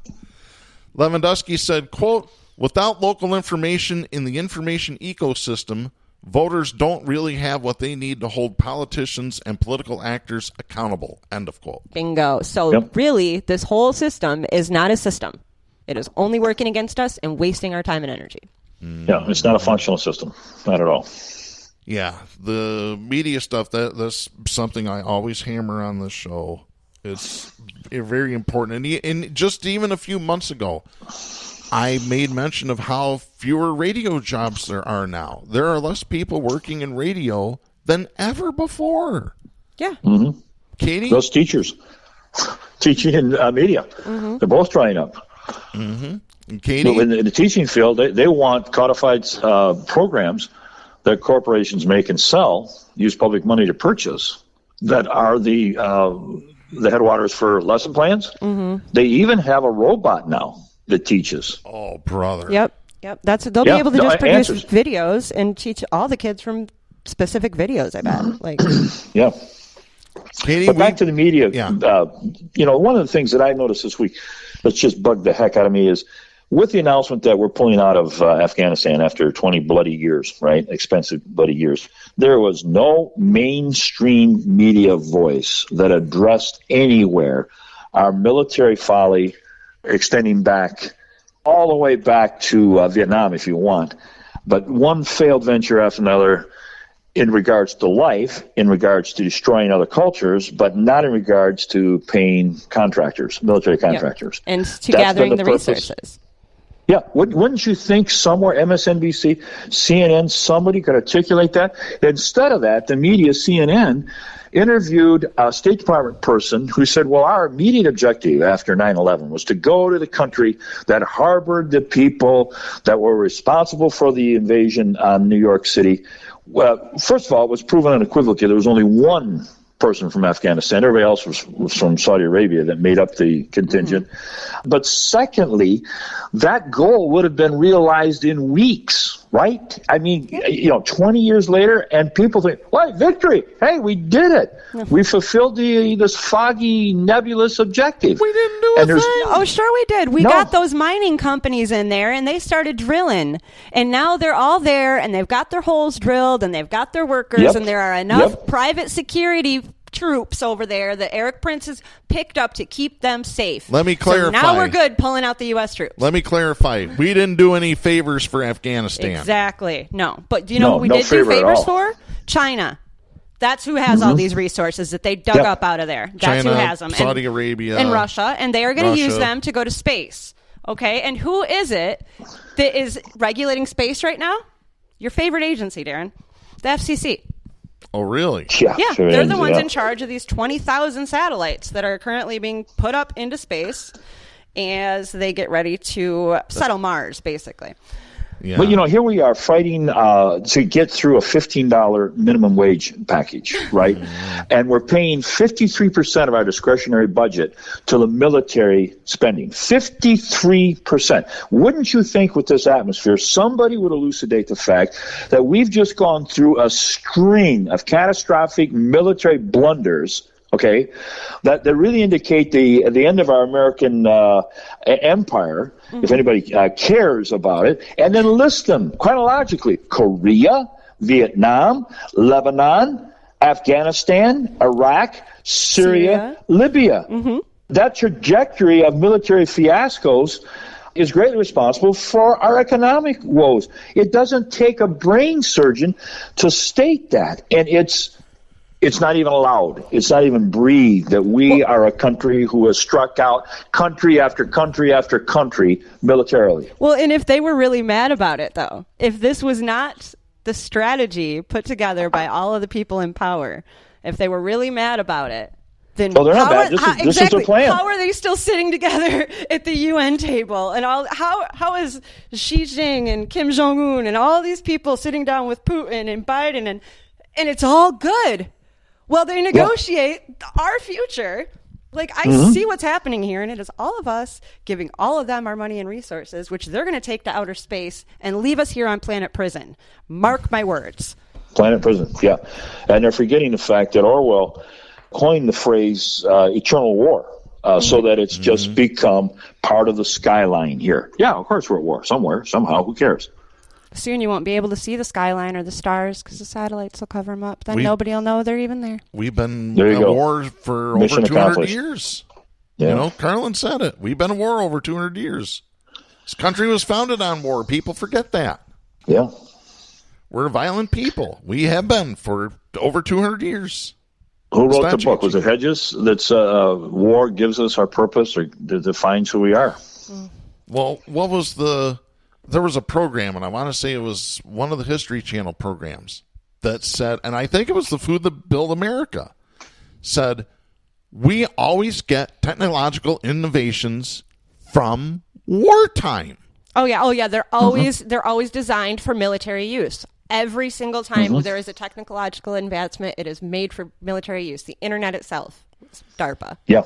Lewandowski said, quote, without local information in the information ecosystem, voters don't really have what they need to hold politicians and political actors accountable, end of quote. Bingo. So really, this whole system is not a system. It is only working against us and wasting our time and energy. Yeah, it's not a functional system. Not at all. Yeah, the media stuff, that's something I always hammer on this show. It's very important. And just even a few months ago, I made mention of how fewer radio jobs there are now. There are less people working in radio than ever before. Yeah. Mm-hmm. Katy? Those teachers teaching in media, they're both drying up. Mm-hmm. And Katy? In the teaching field, they want codified programs that corporations make and sell, use public money to purchase, that are the headwaters for lesson plans. Mm-hmm. They even have a robot now that teaches. Oh, brother. Yep. They'll be able to just produce videos and teach all the kids from specific videos, I bet. Yeah. Katy, but back to the media. Yeah. One of the things that I noticed this week that's just bugged the heck out of me is with the announcement that we're pulling out of Afghanistan after 20 bloody years, right? Expensive bloody years. There was no mainstream media voice that addressed anywhere our military folly extending back all the way back to Vietnam, if you want. But one failed venture after another in regards to life, in regards to destroying other cultures, but not in regards to paying contractors, military contractors. Yep. And to gathering the resources. Yeah, wouldn't you think somewhere, MSNBC, CNN, somebody could articulate that? Instead of that, the media, CNN, interviewed a State Department person who said, well, our immediate objective after 9/11 was to go to the country that harbored the people that were responsible for the invasion on New York City. Well, first of all, it was proven unequivocally there was only one person from Afghanistan. Everybody else was from Saudi Arabia that made up the contingent. Mm-hmm. But secondly, that goal would have been realized in weeks, right? I mean, 20 years later, and people think, what, victory? Hey, we did it. We fulfilled this foggy, nebulous objective. We didn't do a thing. Oh, sure we did. We got those mining companies in there, and they started drilling. And now they're all there, and they've got their holes drilled, and they've got their workers, and there are enough private security troops over there that Eric Prince has picked up to keep them safe. Let me clarify. So now we're good pulling out the U.S. troops. Let me clarify. We didn't do any favors for Afghanistan. Exactly. No. But do you know what we did do favors for? China. That's who has all these resources that they dug up out of there. That's China, who has them. Saudi Arabia. And Russia. And they are going to use them to go to space. Okay? And who is it that is regulating space right now? Your favorite agency, Darren. The FCC. Oh, really? Yeah, they're the ones in charge of these 20,000 satellites that are currently being put up into space as they get ready to settle Mars, basically. Yeah. But, here we are fighting to get through a $15 minimum wage package, right? And we're paying 53% of our discretionary budget to the military spending. 53%. Wouldn't you think with this atmosphere, somebody would elucidate the fact that we've just gone through a string of catastrophic military blunders, okay, that really indicate the end of our American empire, if anybody cares about it, and then list them chronologically: Korea, Vietnam, Lebanon, Afghanistan, Iraq, Syria. Libya. Mm-hmm. That trajectory of military fiascos is greatly responsible for our economic woes. It doesn't take a brain surgeon to state that, and it's not even allowed. It's not even breathed that we are a country who has struck out country after country after country militarily. Well, and if they were really mad about it, though, if this was not the strategy put together by all of the people in power, if they were really mad about it, then they're not bad. This is their plan. How are they still sitting together at the UN table? And how is Xi Jinping and Kim Jong-un and all these people sitting down with Putin and Biden and it's all good? Well, they negotiate our future. Like, I see what's happening here, and it is all of us giving all of them our money and resources, which they're going to take to outer space and leave us here on planet prison. Mark my words. Planet prison, yeah. And they're forgetting the fact that Orwell coined the phrase eternal war, so that it's just become part of the skyline here. Yeah, of course we're at war somewhere, somehow. Who cares? Soon you won't be able to see the skyline or the stars because the satellites will cover them up. Then nobody will know they're even there. We've been at war for over 200 years. Yeah. You know, Carlin said it. We've been at war over 200 years. This country was founded on war. People forget that. Yeah. We're violent people. We have been for over 200 years. Who wrote the book? Was it Hedges? That's war gives us our purpose or defines who we are. Well, what was there was a program, and I want to say it was one of the History Channel programs that said, and I think it was the Food That Built America, said, we always get technological innovations from wartime. Oh yeah. They're always designed for military use. Every single time there is a technological advancement, it is made for military use. The internet itself, DARPA. Yeah.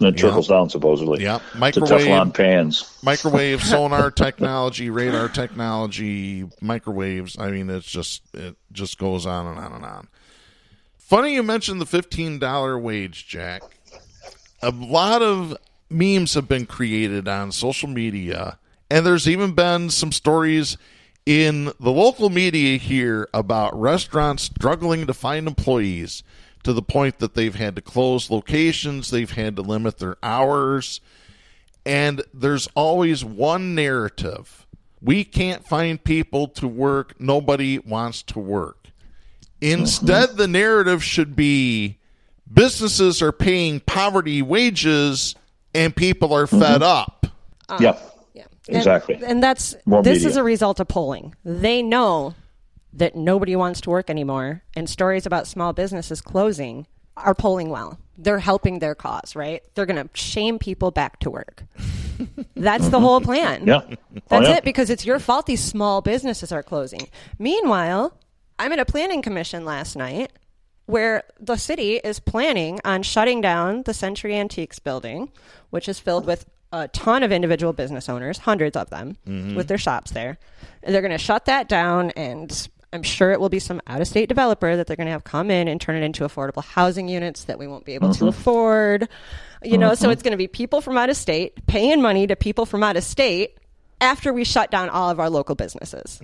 And it trickles down, supposedly. Yeah. To Teflon pans. Microwave, sonar technology, radar technology, microwaves. I mean, it just goes on and on and on. Funny you mentioned the $15 wage, Jack. A lot of memes have been created on social media, and there's even been some stories in the local media here about restaurants struggling to find employees, to the point that they've had to close locations, they've had to limit their hours, and there's always one narrative. We can't find people to work, nobody wants to work. Instead, the narrative should be businesses are paying poverty wages and people are fed up. Yeah, exactly. And this is a result of polling. They know that nobody wants to work anymore, and stories about small businesses closing are polling well. They're helping their cause, right? They're going to shame people back to work. That's the whole plan. Yeah. That's it, because it's your fault these small businesses are closing. Meanwhile, I'm at a planning commission last night where the city is planning on shutting down the Century Antiques building, which is filled with a ton of individual business owners, hundreds of them, with their shops there. And they're going to shut that down, and I'm sure it will be some out-of-state developer that they're going to have come in and turn it into affordable housing units that we won't be able to afford. You know, so it's going to be people from out of state paying money to people from out of state after we shut down all of our local businesses.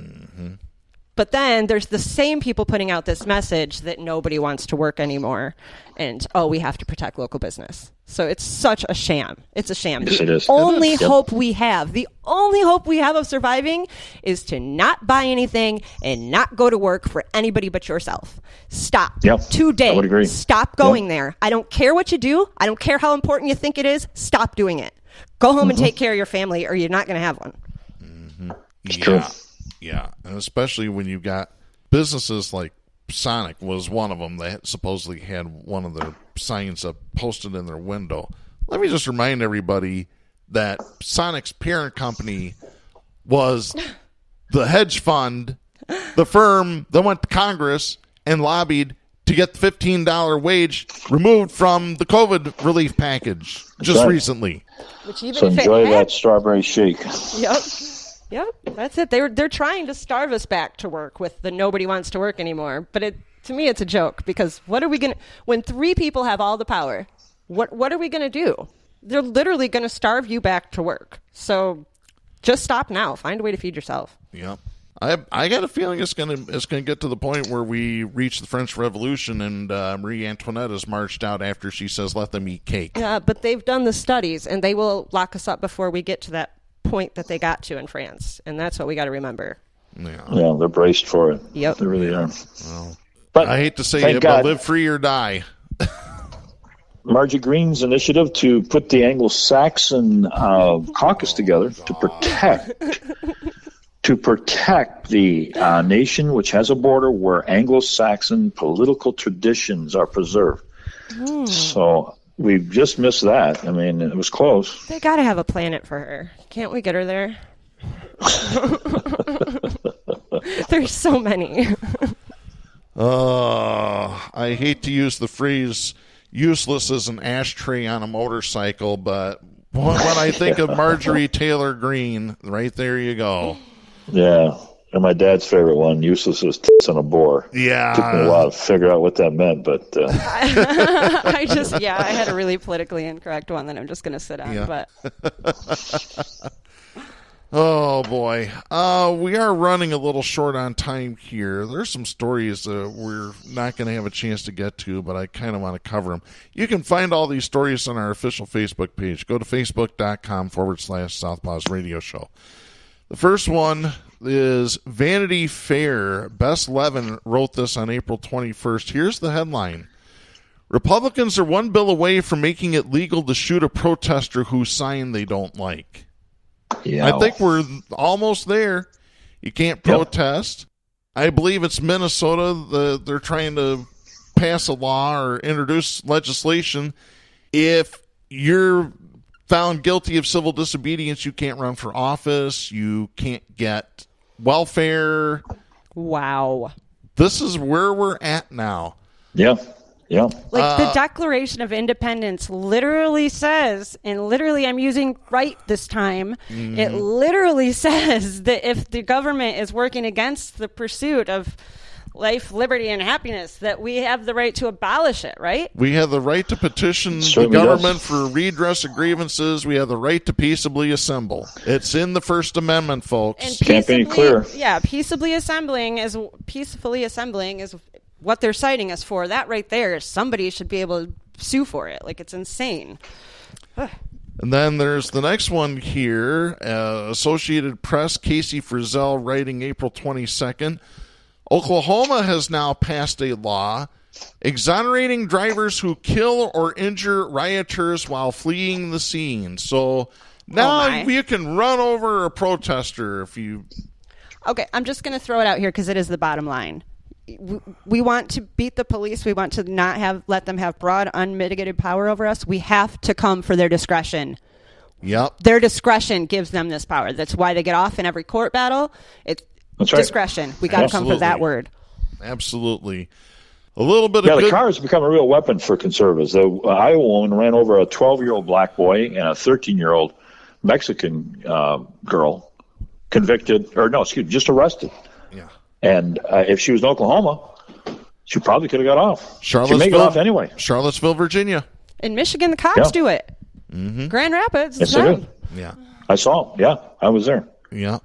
But then there's the same people putting out this message that nobody wants to work anymore. And, we have to protect local business. So it's such a sham. It's a sham. Yes, it is. The only hope we have of surviving is to not buy anything and not go to work for anybody but yourself. Stop. Today. I would agree. Stop going there. I don't care what you do. I don't care how important you think it is. Stop doing it. Go home and take care of your family, or you're not going to have one. It's true. Yeah, and especially when you got businesses like Sonic was one of them that supposedly had one of their signs up posted in their window. Let me just remind everybody that Sonic's parent company was the hedge fund, the firm that went to Congress and lobbied to get the $15 wage removed from the COVID relief package recently. Which even so enjoy that strawberry shake. Yep, that's it. They're trying to starve us back to work with the nobody wants to work anymore. But to me, it's a joke, because what are we going to, when three people have all the power, what are we going to do? They're literally going to starve you back to work. So just stop now. Find a way to feed yourself. Yeah. I got a feeling it's gonna get to the point where we reach the French Revolution and Marie Antoinette is marched out after she says, let them eat cake. Yeah, but they've done the studies, and they will lock us up before we get to that point that they got to in France, and that's what we got to remember. Yeah, they're braced for it. Yep, they really are. Well, but I hate to say it, but live free or die. Margie Green's initiative to put the Anglo-Saxon caucus together to protect the nation which has a border where Anglo-Saxon political traditions are preserved. So we just missed that. I mean, it was close. They got to have a planet for her. Can't we get her there? There's so many. I hate to use the phrase useless as an ashtray on a motorcycle, but when I think of Marjorie Taylor Greene, right there you go. Yeah. And my dad's favorite one, useless as tits on a bore. Yeah. Took me a while to figure out what that meant, but... I had a really politically incorrect one that I'm just going to sit on, but... Oh, boy. We are running a little short on time here. There's some stories that we're not going to have a chance to get to, but I kind of want to cover them. You can find all these stories on our official Facebook page. Go to facebook.com/Southpaws Radio Show. The first one is Vanity Fair. Bess Levin wrote this on April 21st. Here's the headline. Republicans are one bill away from making it legal to shoot a protester whose sign they don't like. Yeah. I think we're almost there. You can't protest. Yep. I believe it's Minnesota. They're trying to pass a law or introduce legislation. If you're found guilty of civil disobedience, you can't run for office. You can't get welfare. Wow. This is where we're at now. Yeah. Yeah. Like the Declaration of Independence literally says, and literally I'm using right this time, it literally says that if the government is working against the pursuit of life, liberty, and happiness, that we have the right to abolish it, right? We have the right to petition the government for redress of grievances. We have the right to peaceably assemble. It's in the First Amendment, folks. And can't be clear. Yeah, peacefully assembling is what they're citing us for. That right there, somebody should be able to sue for it. Like, it's insane. And then there's the next one here. Associated Press, Casey Frizzell writing April 22nd. Oklahoma has now passed a law exonerating drivers who kill or injure rioters while fleeing the scene. So now you can run over a protester if you... Okay, I'm just going to throw it out here because it is the bottom line. We want to beat the police. We want to not let them have broad, unmitigated power over us. We have to come for their discretion. Yep. Their discretion gives them this power. That's why they get off in every court battle. It's discretion. We got to come for that word. Absolutely. A little bit of the car has become a real weapon for conservatives. The Iowa woman ran over a 12-year-old black boy and a 13-year-old Mexican girl, just arrested. Yeah. And if she was in Oklahoma, she probably could have got off. She may get off anyway. Charlottesville, Virginia. In Michigan, the cops do it. Mm-hmm. Grand Rapids. Yes, they do. Yeah. I saw. Yeah, I was there. Yeah.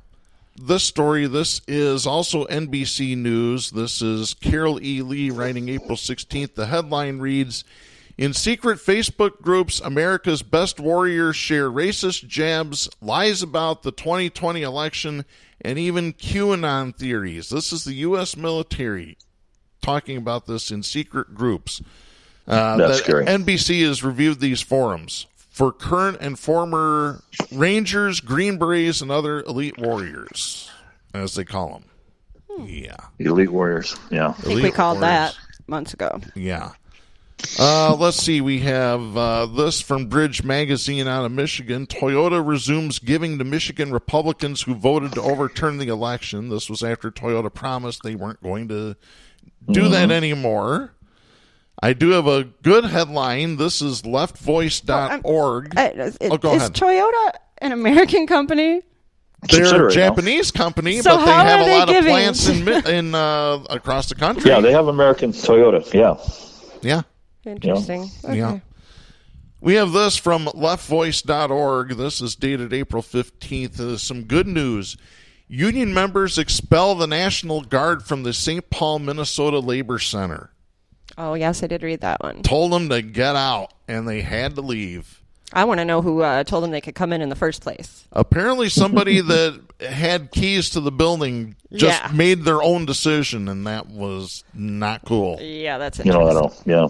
This story, this is also NBC News. This is Carol E. Lee writing April 16th. The headline reads, in secret Facebook groups, America's best warriors share racist jabs, lies about the 2020 election, and even QAnon theories. This is the U.S. military talking about this in secret groups. That's scary. NBC has reviewed these forums for current and former Rangers, Green Berets, and other elite warriors, as they call them. Yeah. Elite warriors, yeah. I think we called that months ago. Yeah. Let's see. We have this from Bridge Magazine out of Michigan. Toyota resumes giving to Michigan Republicans who voted to overturn the election. This was after Toyota promised they weren't going to do that anymore. I do have a good headline. This is leftvoice.org. Go ahead. Is Toyota an American company? They're a Japanese company, but they have a lot of plants in across the country. Yeah, they have American Toyota. Yeah. Yeah. Interesting. Yeah. Okay. Yeah. We have this from leftvoice.org. This is dated April 15th. Some good news. Union members expel the National Guard from the St. Paul, Minnesota Labor Center. Oh, yes, I did read that one. Told them to get out, and they had to leave. I want to know who told them they could come in the first place. Apparently somebody that had keys to the building just made their own decision, and that was not cool. Yeah, that's interesting. I don't. Yeah.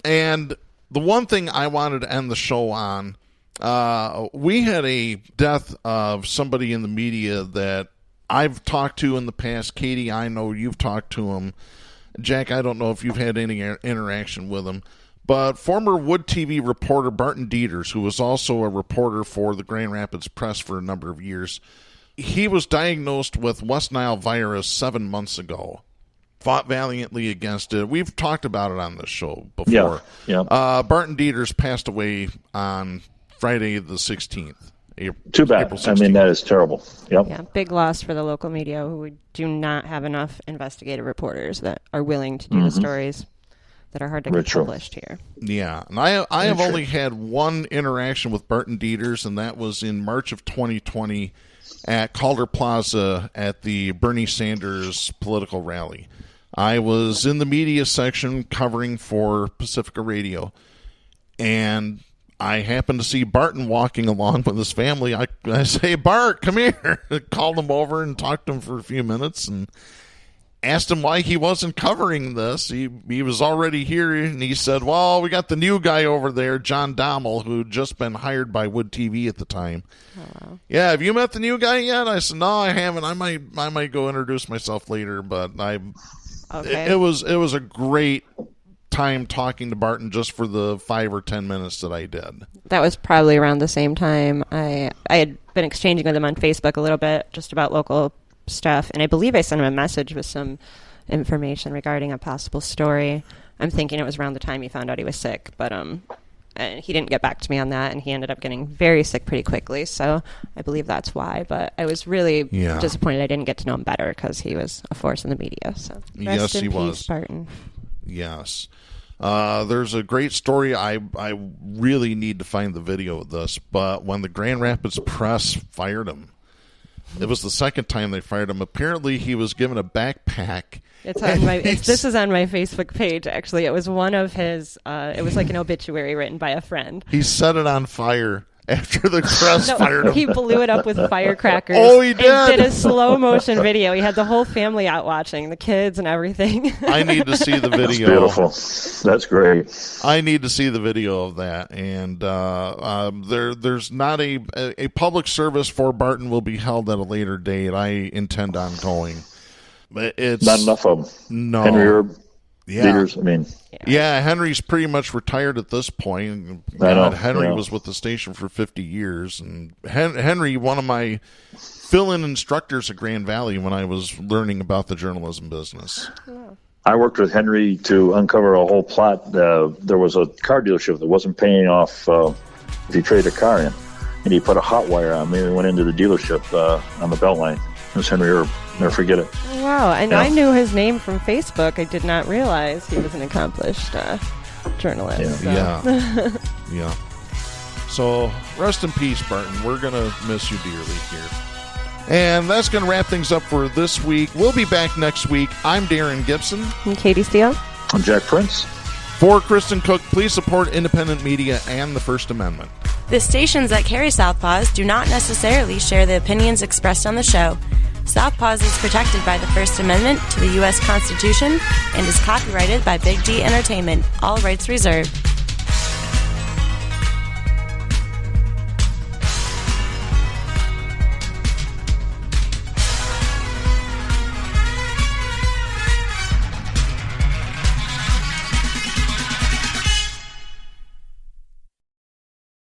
And the one thing I wanted to end the show on, we had a death of somebody in the media that I've talked to in the past. Katy, I know you've talked to him. Jack, I don't know if you've had any interaction with him. But former Wood TV reporter Barton Dieters, who was also a reporter for the Grand Rapids Press for a number of years, he was diagnosed with West Nile virus 7 months ago. Fought valiantly against it. We've talked about it on this show before. Yeah. Barton Dieters passed away on Friday the 16th. Too bad. April 16th. I mean, that is terrible. Yep. Yeah, big loss for the local media who do not have enough investigative reporters that are willing to do the stories that are hard to get published here. Yeah, and I have only had one interaction with Barton Dieters, and that was in March of 2020 at Calder Plaza at the Bernie Sanders political rally. I was in the media section covering for Pacifica Radio, and I happened to see Barton walking along with his family. I say, Bart, come here. Called him over and talked to him for a few minutes and asked him why he wasn't covering this. He was already here, and he said, well, we got the new guy over there, John Dommel, who'd just been hired by Wood TV at the time. Oh, wow. Yeah, have you met the new guy yet? I said, no, I haven't. I might go introduce myself later, but it was a great time talking to Barton just for the 5 or 10 minutes that I did. That was probably around the same time. I had been exchanging with him on Facebook a little bit just about local stuff, and I believe I sent him a message with some information regarding a possible story. I'm thinking it was around the time he found out he was sick, but and he didn't get back to me on that, and he ended up getting very sick pretty quickly, so I believe that's why. But I was really disappointed I didn't get to know him better because he was a force in the media. So rest in peace, Barton. Yes. There's a great story. I really need to find the video of this, but when the Grand Rapids Press fired him, it was the second time they fired him. Apparently, he was given a backpack. This is on my Facebook page, actually. It was one of his, it was like an obituary written by a friend. He set it on fire after the press fired him. He blew it up with firecrackers. Oh, he did? And did a slow motion video. He had the whole family out watching, the kids and everything. I need to see the video. That's beautiful. That's great. I need to see the video of that. And there's not a public service for Barton will be held at a later date. I intend on going. But it's not enough of them. No. Henry Herb. Leaders, I mean. Yeah, Henry's pretty much retired at this point. Henry was with the station for 50 years. And Henry, one of my fill-in instructors at Grand Valley when I was learning about the journalism business. I worked with Henry to uncover a whole plot. There was a car dealership that wasn't paying off if you trade a car in. And he put a hot wire on me and went into the dealership on the Beltline. It was Henry Herb. Never forget it. Wow, and I knew his name from Facebook. I did not realize he was an accomplished journalist. Yeah. So, rest in peace, Barton. We're going to miss you dearly here. And that's going to wrap things up for this week. We'll be back next week. I'm Darren Gibson. I'm Katy Steele. I'm Jack Prince. For Kristen Cook, please support independent media and the First Amendment. The stations that carry Southpaws do not necessarily share the opinions expressed on the show. Southpaws is protected by the First Amendment to the U.S. Constitution and is copyrighted by Big D Entertainment. All rights reserved.